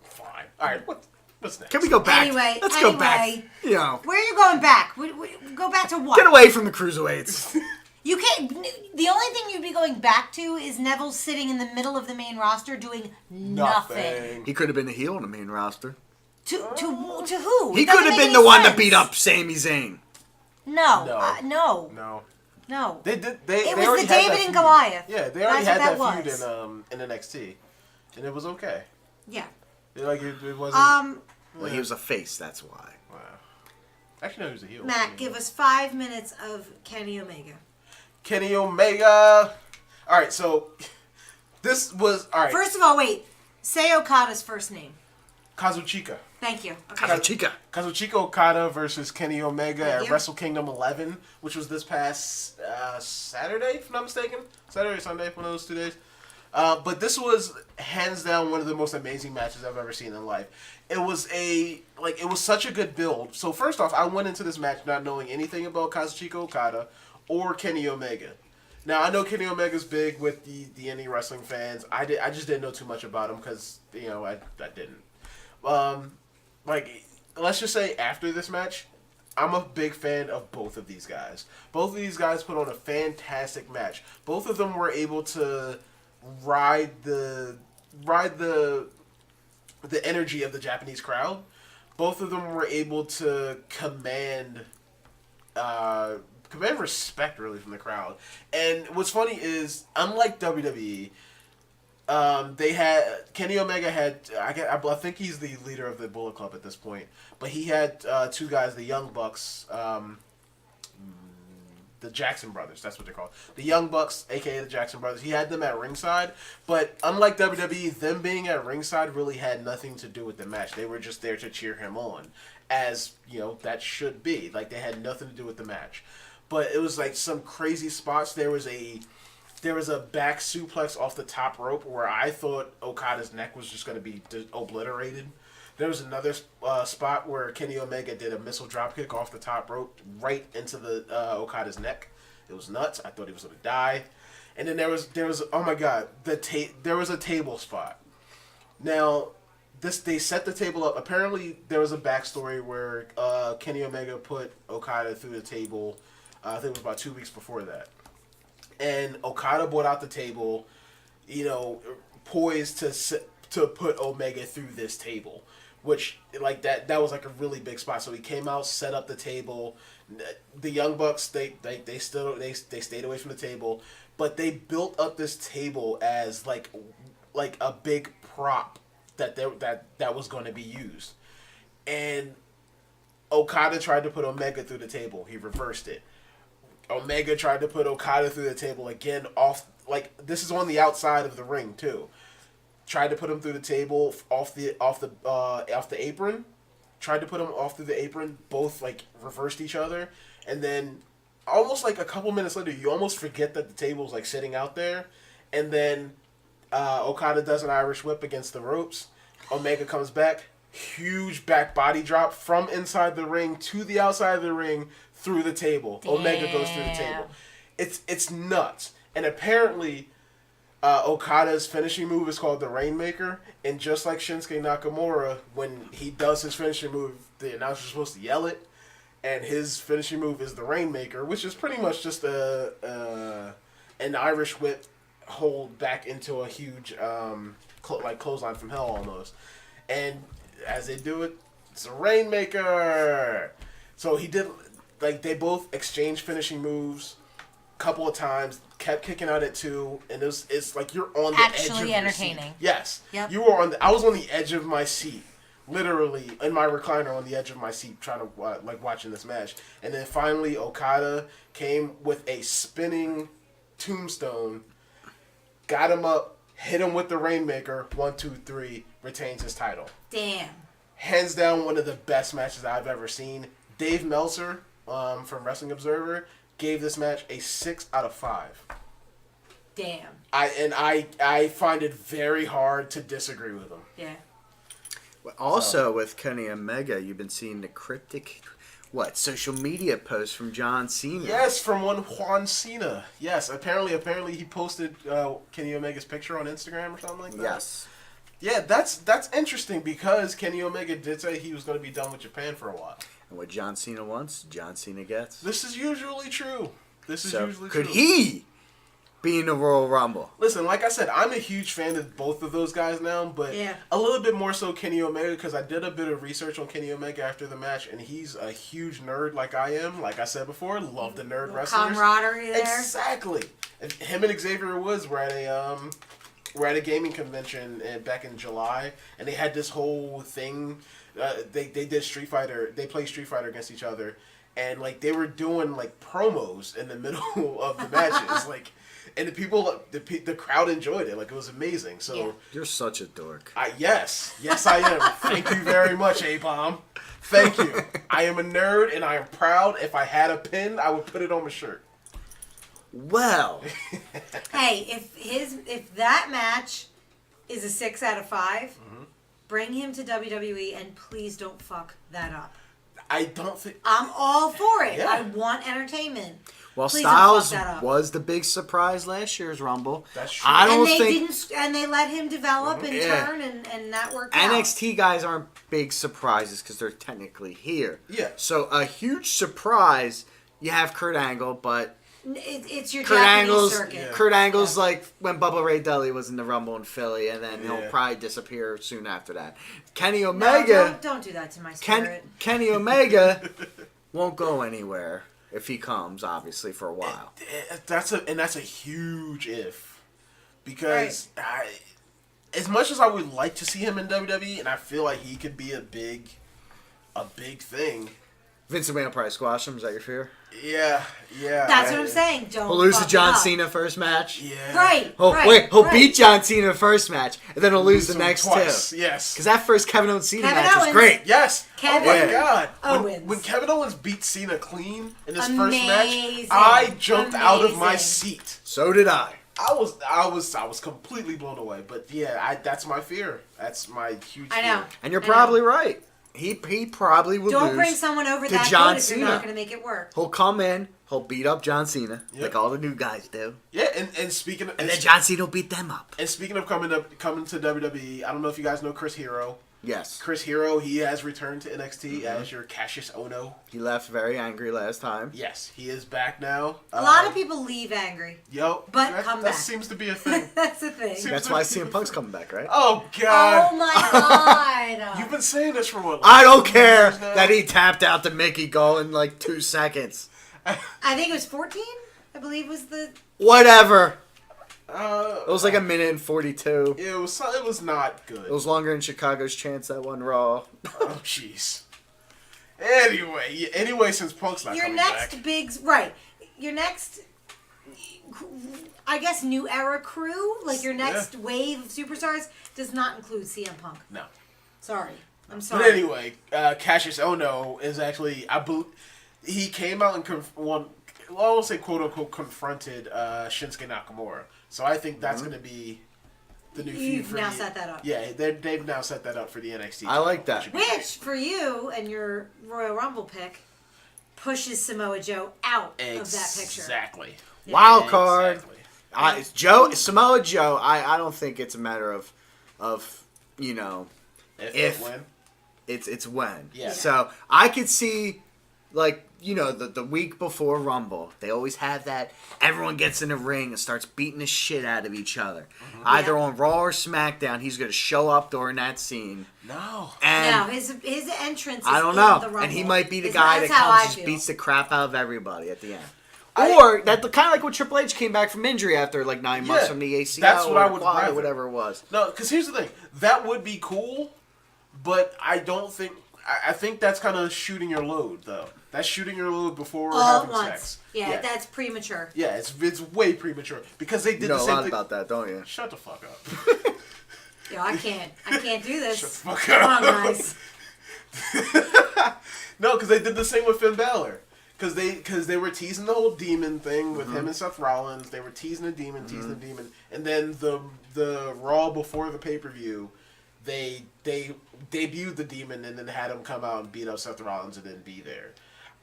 Fine. All right. What's next? Can we go back? Anyway, Let's go back. You know, Where are you going back? Go back to what? get away from the cruiserweights. You can't. The only thing you'd be going back to is Neville sitting in the middle of the main roster doing nothing. He could have been the heel on the main roster. To who? He It doesn't could have make been any the one to sense. beat up Sami Zayn. No. No. No. They did. It They was already the had David that and feud. Goliath. Yeah, they already had That's what that that feud in NXT, and it was okay. Yeah. It wasn't. Well, he was a face. That's why. Wow. Actually, no, he was a heel. Matt, give us 5 minutes of Kenny Omega. Kenny Omega. All right, so this was all right. First of all, wait. Say Okada's first name. Kazuchika. Thank you. Okay. Kazuchika Okada versus Kenny Omega Thank at you. Wrestle Kingdom 11, which was this past Saturday, if I'm not mistaken. Saturday or Sunday, one of those 2 days. But this was hands down one of the most amazing matches I've ever seen in life. It was such a good build. So first off, I went into this match not knowing anything about Kazuchika Okada or Kenny Omega. Now I know Kenny Omega's big with the indie wrestling fans. I just didn't know too much about him because I didn't. Let's just say after this match, I'm a big fan of both of these guys. Both of these guys put on a fantastic match. Both of them were able to ride the energy of the Japanese crowd. Both of them were able to command respect really from the crowd. And what's funny is, unlike WWE, they had Kenny Omega had I think he's the leader of the Bullet Club at this point, but he had two guys, the Young Bucks, the Jackson Brothers, that's what they're called. The Young Bucks, aka the Jackson Brothers. He had them at ringside, but unlike WWE, them being at ringside really had nothing to do with the match. They were just there to cheer him on, as that should be. Like, they had nothing to do with the match. But it was like some crazy spots. There was a back suplex off the top rope where I thought Okada's neck was just going to be obliterated. There was another spot where Kenny Omega did a missile dropkick off the top rope right into the Okada's neck. It was nuts. I thought he was going to die. And then there was oh my god, there was a table spot. Now, they set the table up. Apparently, there was a backstory where Kenny Omega put Okada through the table. I think it was about 2 weeks before that. And Okada brought out the table, poised to put Omega through this table, which that was like a really big spot. So he came out, set up the table. The Young Bucks they stayed away from the table, but they built up this table as like a big prop that was going to be used. And Okada tried to put Omega through the table. He reversed it. Omega tried to put Okada through the table again this is on the outside of the ring too. Tried to put him through the table off the apron. Tried to put him off through the apron. Both reversed each other, and then almost a couple minutes later, you almost forget that the table's sitting out there, and then Okada does an Irish whip against the ropes. Omega comes back, huge back body drop from inside the ring to the outside of the ring through the table. Damn. Omega goes through the table. It's nuts. And apparently, Okada's finishing move is called the Rainmaker, and just like Shinsuke Nakamura, when he does his finishing move, the announcer's supposed to yell it, and his finishing move is the Rainmaker, which is pretty much just an Irish whip hold back into a huge clothesline from hell almost. And as they do it, it's a Rainmaker. So he did, they both exchanged finishing moves a couple of times, kept kicking out at two, and it's like you're on the edge of your entertaining. seat. Yes. Yep. I was on the edge of my seat, literally in my recliner on the edge of my seat, trying to watching this match. And then finally Okada came with a spinning tombstone, got him up, hit him with the Rainmaker, 1, 2, 3, retains his title. Damn. hands down one of the best matches I've ever seen. Dave Meltzer from Wrestling Observer gave this match a 6 out of 5. Damn. I find it very hard to disagree with him. Yeah. Also, with Kenny Omega, you've been seeing the cryptic, social media posts from John Cena. Yes, from one Juan Cena. Yes, apparently he posted Kenny Omega's picture on Instagram or something like that. Yes. Yeah, that's interesting because Kenny Omega did say he was going to be done with Japan for a while. And what John Cena wants, John Cena gets. This is usually true. Could he be in the Royal Rumble? Listen, like I said, I'm a huge fan of both of those guys now, but a little bit more so Kenny Omega because I did a bit of research on Kenny Omega after the match, and he's a huge nerd like I am. Like I said before, love the nerd wrestlers. Camaraderie there. Exactly. And him and Xavier Woods were at a gaming convention back in July, and they had this whole thing. They did Street Fighter. They played Street Fighter against each other, and like they were doing like promos in the middle of the matches, like. And the crowd enjoyed it. Like, it was amazing. So You're such a dork. Yes, I am. Thank you very much, ABomb. Thank you. I am a nerd, and I am proud. If I had a pin, I would put it on my shirt. Well. Hey, if that match is a 6 out of 5, bring him to WWE, and please don't fuck that up. I don't think... I'm all for it. Yeah. I want entertainment. Well, Please Styles was the big surprise last year's Rumble. That's true. I don't think and they let him develop and turn, and that worked out. NXT guys aren't big surprises because they're technically here. Yeah. So a huge surprise, you have Kurt Angle, but it's your Kurt Japanese Angle's circuit. Kurt Angle's like when Bubba Ray Dudley was in the Rumble in Philly, and then he'll Yeah. probably disappear soon after that. Kenny Omega, No, don't do that to my spirit. Kenny Omega won't go anywhere. If he comes, obviously, for a while. That's a huge if. Because as much as I would like to see him in WWE, and I feel like he could be a big thing. Vince McMahon will probably squash him. Is that your fear? Yeah. That's what I'm saying. Don't He'll lose to fuck John it up. Cena first match. Yeah. Right. He'll beat John Cena first match, and then he'll lose the next twice. two. Yes. Because that first Kevin Owens Cena Kevin match was Owens. great. Yes. Kevin Oh my God. Owens. When Kevin Owens beat Cena clean in his first Amazing. match, I jumped out of my Amazing. seat. So did I. I was completely blown away. But yeah, that's my fear. That's my huge fear. I know. And you're probably right. He probably will Don't lose bring someone over to that John good if Cena. you're not going to make it work. He'll come in. He'll beat up John Cena Yep. like all the new guys do. Yeah, and speaking of... And then John Cena will beat them up. And speaking of coming to WWE, I don't know if you guys know Chris Hero. Yes. Chris Hero, he has returned to NXT as your Cassius Ohno. He left very angry last time. Yes, he is back now. A lot of people leave angry. Yo, But that, come that back. seems to be a thing. That's the thing. That's why CM Punk's coming back, right? Oh God! Oh my God. You've been saying this for what? I don't care years now? that he tapped out to Mickey Gall in like 2 seconds. I think it was 14, I believe was the... Whatever. It was like 1:42. It was not good. It was longer than Chicago's chance that won Raw. Oh jeez. Anyway, since Punk's not Your coming next back. big... Right. Your next... I guess new era crew, like your next wave of superstars, does not include CM Punk. No. Sorry. I'm But sorry. anyway, Cassius Ohno is actually he came out and I won't say quote unquote confronted Shinsuke Nakamura. So I think that's going to be the new feud You've for now the, set that up. Yeah, they've now set that up for the NXT. I like that. should be Which, for you and your Royal Rumble pick, pushes Samoa Joe out of that picture. Exactly. Wild card. Exactly. Samoa Joe. I don't think it's a matter of you know If when. it's when. Yeah. So I could see like the week before Rumble, they always have that. Everyone gets in the ring and starts beating the shit out of each other. Either on Raw or SmackDown, he's going to show up during that scene. No. And No, his entrance is I don't in know. the Rumble. And he might be the Is- guy that that's how comes I and feel. beats the crap out of everybody at the end. Or that kind of like when Triple H came back from injury after like 9 months from the ACL that's what or I the would quad or rather. whatever it was. No, because here's the thing. That would be cool, but I don't think... I think that's kind of shooting your load, though. That's shooting your load before All at having once. sex. Yeah, that's premature. Yeah, it's way premature. Because they did You know the a same lot thing... about that, don't you? Shut the fuck up. Yo, I can't do this. Shut the fuck Come up. on, guys. No, because they did the same with Finn Balor. Because they were teasing the whole demon thing with him and Seth Rollins. They were teasing the demon, and then the Raw before the pay-per-view, they debuted the demon and then had him come out and beat up Seth Rollins and then be there.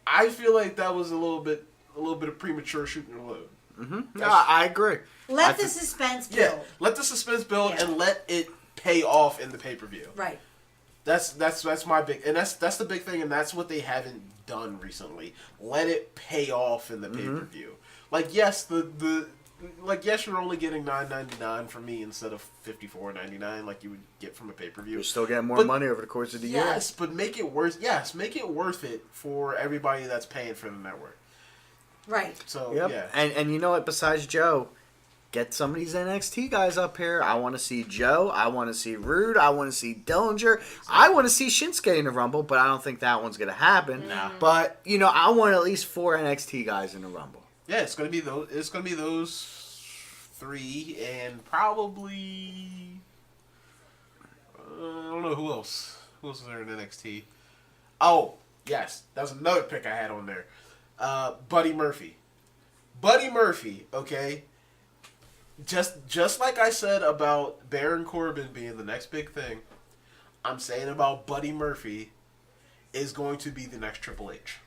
I feel like that was a little bit of premature shooting the load. No, I agree. Let the suspense build. Yeah, let the suspense build and let it pay off in the pay-per-view. Right. That's my big, and that's the big thing, and that's what they haven't done recently. Let it pay off in the pay-per-view. Like yes, yes, you're only getting $9.99 from me instead of $54.99 like you would get from a pay-per-view. You're still getting more money over the course of the year. Yes, but make it worth. Yes, make it worth it for everybody that's paying for the network. Right. So yeah, and you know what? Besides Joe, get some of these NXT guys up here. I want to see Joe. I want to see Rude. I want to see Dillinger. I want to see Shinsuke in the Rumble, but I don't think that one's going to happen. Nah. But, I want at least 4 NXT guys in the Rumble. Yeah, it's gonna be those. It's gonna be those 3, and probably I don't know who else. Who else is there in NXT? Oh, yes, that was another pick I had on there. Buddy Murphy. Buddy Murphy. Okay. Just like I said about Baron Corbin being the next big thing, I'm saying about Buddy Murphy is going to be the next Triple H.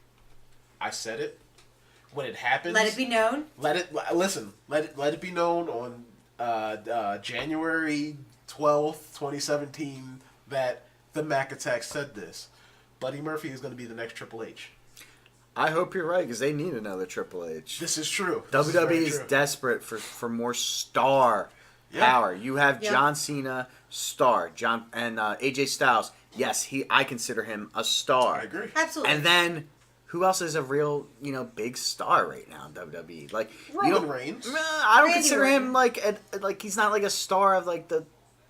I said it. When it happens, let it be known. Let it be known on January 12th, 2017 that theMACattak said this. Buddy Murphy is going to be the next Triple H. I hope you're right, because they need another Triple H. This is true. WWE is desperate for more star power. You have John Cena, star. And AJ Styles. Yes, I consider him a star. I agree. Absolutely. And then who else is a real, big star right now in WWE? Like Roman Reigns. I don't Randy consider Orton. him like he's not like a star of like the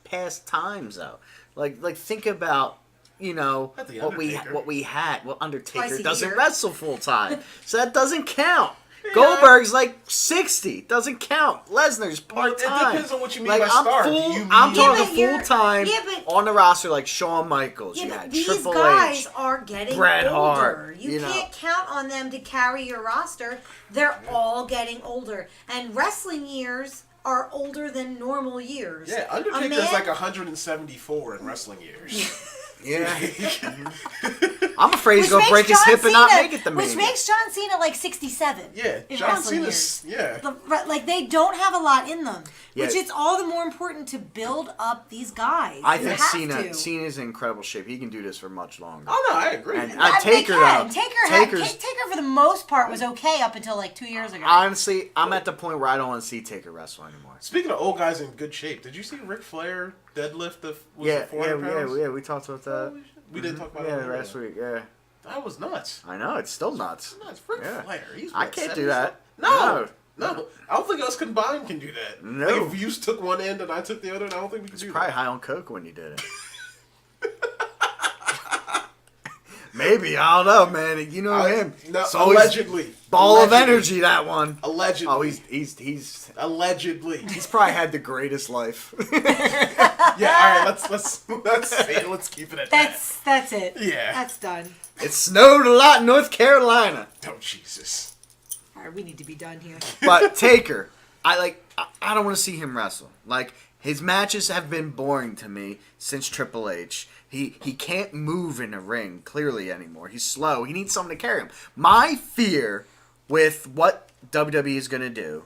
past times though. Like think about what we had. Well, Undertaker Twice a doesn't year. wrestle full time, so that doesn't count. Goldberg's like 60, doesn't count. Lesnar's part time. It depends on what you mean like, by star. I'm talking Yeah, full time but- on the roster, like Shawn Michaels. Yeah, You but had these Triple guys H. are getting Bret older. Hart, You can't count on them to carry your roster. They're all getting older. And wrestling years are older than normal years. Yeah, Undertaker's like 174 in wrestling years. Yeah. I'm afraid he's Which going to break his makes hip John and not Cena- make it to Which Mania. makes John Cena like 67. Yeah, in John wrestling Cena's years. Like they don't have a lot in them, Yeah. which it's all the more important to build up these guys. I You think have to. Cena's in incredible shape. He can do this for much longer. Oh no, I agree. And They Taker can. though. Taker for the most part was okay up until like 2 years ago. Honestly, I'm at the point where I don't want to see Taker wrestle anymore. Speaking of old guys in good shape, did you see Ric Flair deadlift the 400 pounds? Yeah, we talked about that. We didn't talk about Yeah, it last week, yeah. That was nuts. I know, it's still nuts. Nuts. Ric Yeah. Flair. He's I what, can't do 70? that. No. I don't think us combined can do that. No. Like if you took one end and I took the other, I don't think we could do Probably that. high on coke when you did it. Maybe, I don't know, man. You know him. No, It's always allegedly. ball of Allegedly. energy, that one. Allegedly. Oh, he's Allegedly. he's probably had the greatest life. Yeah, all right, let's say it. Let's keep it at that. That's it. Yeah. That's done. It snowed a lot in North Carolina. Oh, Jesus. All right, we need to be done here. But Taker, I don't want to see him wrestle. Like, his matches have been boring to me since Triple H. He can't move in a ring, clearly, anymore. He's slow. He needs someone to carry him. My fear with what WWE is going to do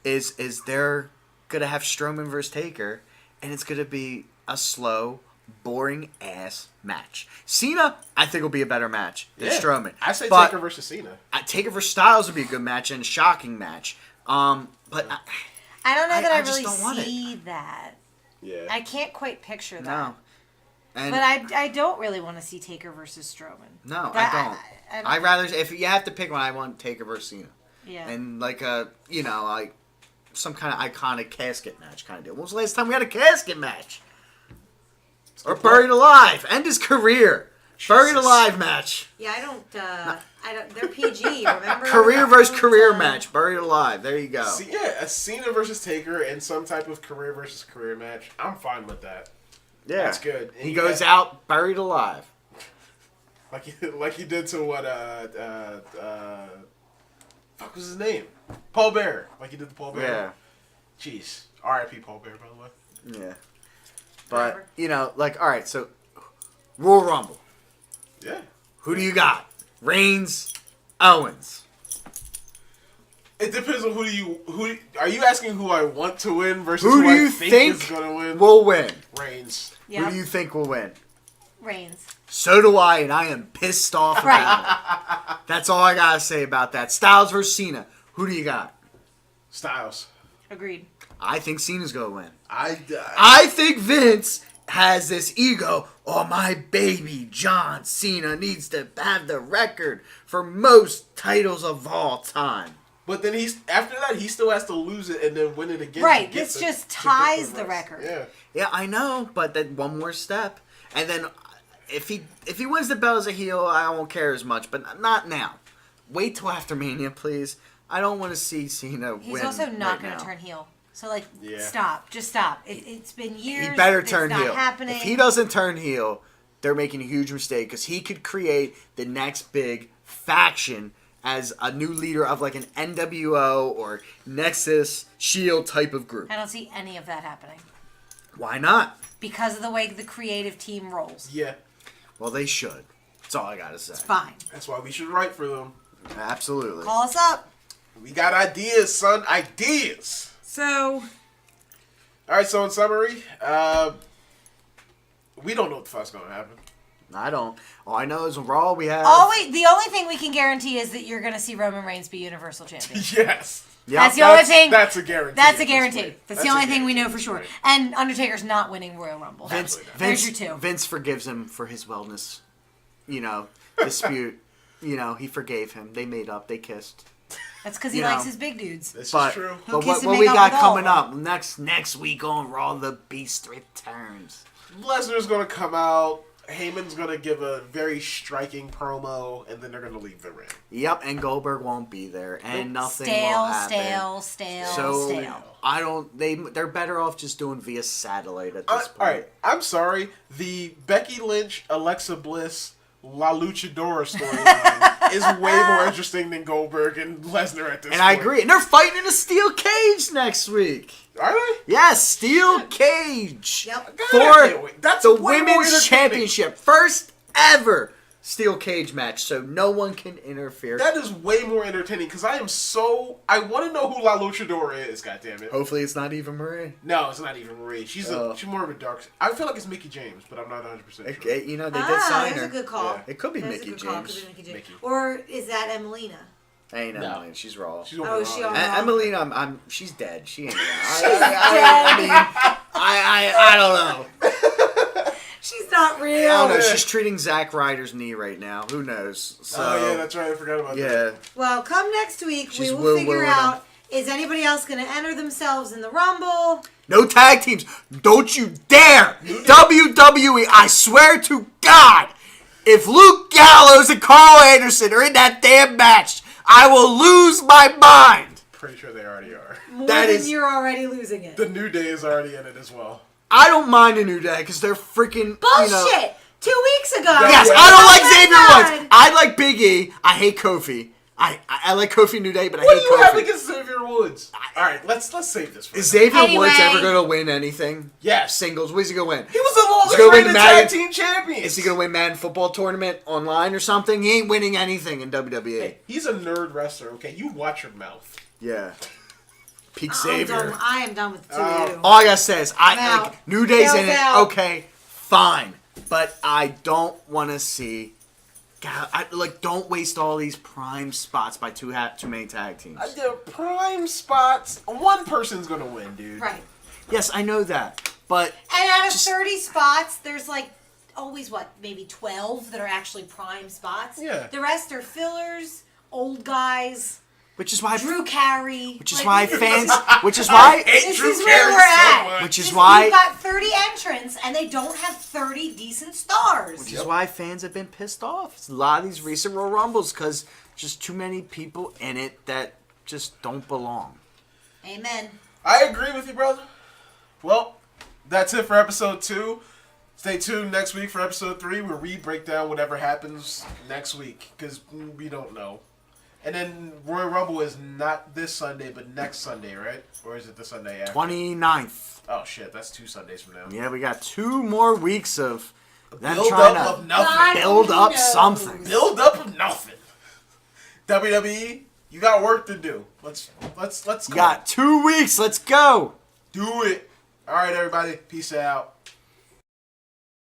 is they're going to have Strowman versus Taker, and it's going to be a slow, boring-ass match. Cena, I think, will be a better match than Strowman. I say But Taker versus Cena. Taker versus Styles would be a good match and a shocking match. But I don't know that I just really don't want it. see that. Yeah. I can't quite picture that. no. And But I don't really want to see Taker versus Strowman. no, But I don't. I'd rather, if you have to pick one, I want Taker versus Cena. Yeah. And like like some kind of iconic casket match kind of deal. When was the last time we had a casket match? Or Buried Alive. End his career. Buried Alive match. Yeah, I don't. They're PG. Remember? Career versus career match. Buried Alive. There you go. A Cena versus Taker and some type of career versus career match. I'm fine with that. Yeah. That's good. And He you goes got- out buried alive. Like he did to what fuck was his name? Paul Bearer. Like he did to Paul Bearer. Yeah. Jeez. R.I.P. Paul Bearer, by the way. Yeah. But, all right, so Royal Rumble. Yeah. Who do you got? Reigns, Owens. It depends on who are you asking who I want to win versus Who who do you I think is going to win? will win? Reigns. Who do you think will win? Reigns. So do I, and I am pissed off about it. That's all I got to say about that. Styles versus Cena. Who do you got? Styles. Agreed. I think Cena's going to win. I think Vince has this ego. Oh, my baby John Cena needs to have the record for most titles of all time. But then after that he still has to lose it and then win it again. Right. This just ties the record. Yeah. Yeah, I know, but then one more step, and then if he wins the belt as a heel, I won't care as much. But not now. Wait till after Mania, please. I don't want to see Cena win. He's also not right going to now. turn heel. So, stop. Just stop. It's been years. He better it's turn not heel. Happening. If he doesn't turn heel, they're making a huge mistake because he could create the next big faction as a new leader of like an NWO or Nexus Shield type of group. I don't see any of that happening. Why not? Because of the way the creative team rolls. Yeah. Well, they should. That's all I gotta say. It's fine. That's why we should write for them. Absolutely. Call us up. We got ideas, son. Ideas. So. All right. So in summary, we don't know what the fuck's gonna happen. I don't. All I know is Raw we have. The only thing we can guarantee is that you're going to see Roman Reigns be Universal Champion. Yes. Yep. That's the only thing. That's a guarantee. That's a guarantee. That's the a only thing we know guarantee for at this sure. point. And Undertaker's not winning Royal Rumble. There's your two. Vince forgives him for his wellness, dispute. He forgave him. They made up. They kissed. That's because he likes his big dudes. This is true. But kiss and what make we up got with all coming of up next week on Raw, the Beast returns. Lesnar's gonna come out. Heyman's gonna give a very striking promo, and then they're gonna leave the ring. Yep, and Goldberg won't be there, and nothing will Stale, happen. stale. I don't. They're better off just doing via satellite at this point. All right, I'm sorry. The Becky Lynch, Alexa Bliss, La Luchadora storyline is way more interesting than Goldberg and Lesnar at this point. And I agree. And they're fighting in a steel cage next week. Are they? Yes, steel cage. Yep. For That's the way more women's entertaining. championship. First ever steel cage match, so no one can interfere. That is way more entertaining because I want to know who La Luchadora is. God damn it! Hopefully, it's not Eva Marie. No, it's not even Marie. She's more of a dark. I feel like it's Mickey James, but I'm not 100% sure. Okay, they did sign That's her. a good call. Yeah. It could be That's Mickey a good call. James. Could be Mickey James. Mickey. Or is that Emelina? Ain't No. Emily. She's raw. She's on Oh, the is she wrong on- end. Emelina, she's dead. She ain't around. I don't know. She's not I real. don't know. She's treating Zack Ryder's knee right now. Who knows? So, Oh yeah, that's right. I forgot about that. yeah. Well, come next week, She's we will Will figure Willing. out, is anybody else going to enter themselves in the Rumble? No tag teams. Don't you dare. WWE, I swear to God, if Luke Gallows and Carl Anderson are in that damn match, I will lose my mind. Pretty sure they already are. More That than is- you're already losing it. The New Day is already in it as well. I don't mind a New Day because they're freaking Bullshit! 2 weeks ago. Yes, Yeah. I don't like Oh Xavier my Woods. God. I like Big E. I hate Kofi. I like Kofi New Day, but I What do hate you have Kofi. against Xavier Woods? All right, let's save this. For Is now. Xavier Anyway. Woods ever going to win anything? Yes. Singles. What's he going to win? He was the Is he gonna longest win reigning Madden? tag team champion. Is he going to win Madden Football Tournament online or something? He ain't winning anything in WWE. Hey, he's a nerd wrestler. Okay, you watch your mouth. Yeah. Peak I'm Xavier. done. I am done with the two of you. All I gotta say is, I'm out. New Day's in Bill's it. out. Okay, fine, but I don't want to see. God, don't waste all these prime spots by too many tag teams. The prime spots. One person's gonna win, dude. Right. Yes, I know that, but And out of 30 spots, there's always maybe 12 that are actually prime spots. Yeah. The rest are fillers, old guys, which is why Drew Carey. Which is why fans. Which is why. This Drew is where Carey we're at. so much. Which is why. You've got 30 entrants, and they don't have 30 decent stars. Which is why fans have been pissed off. It's a lot of these recent Royal Rumbles because just too many people in it that just don't belong. Amen. I agree with you, brother. Well, that's it for episode 2. Stay tuned next week for episode 3 where we break down whatever happens next week because we don't know. And then Royal Rumble is not this Sunday, but next Sunday, right? Or is it the Sunday after? 29th. Oh shit, that's 2 Sundays from now. Yeah, we got 2 more weeks of them Build trying up to of nothing. build up knows? something. Build up of nothing. WWE, you got work to do. Let's go. You got 2 weeks. Let's go. Do it. All right, everybody. Peace out.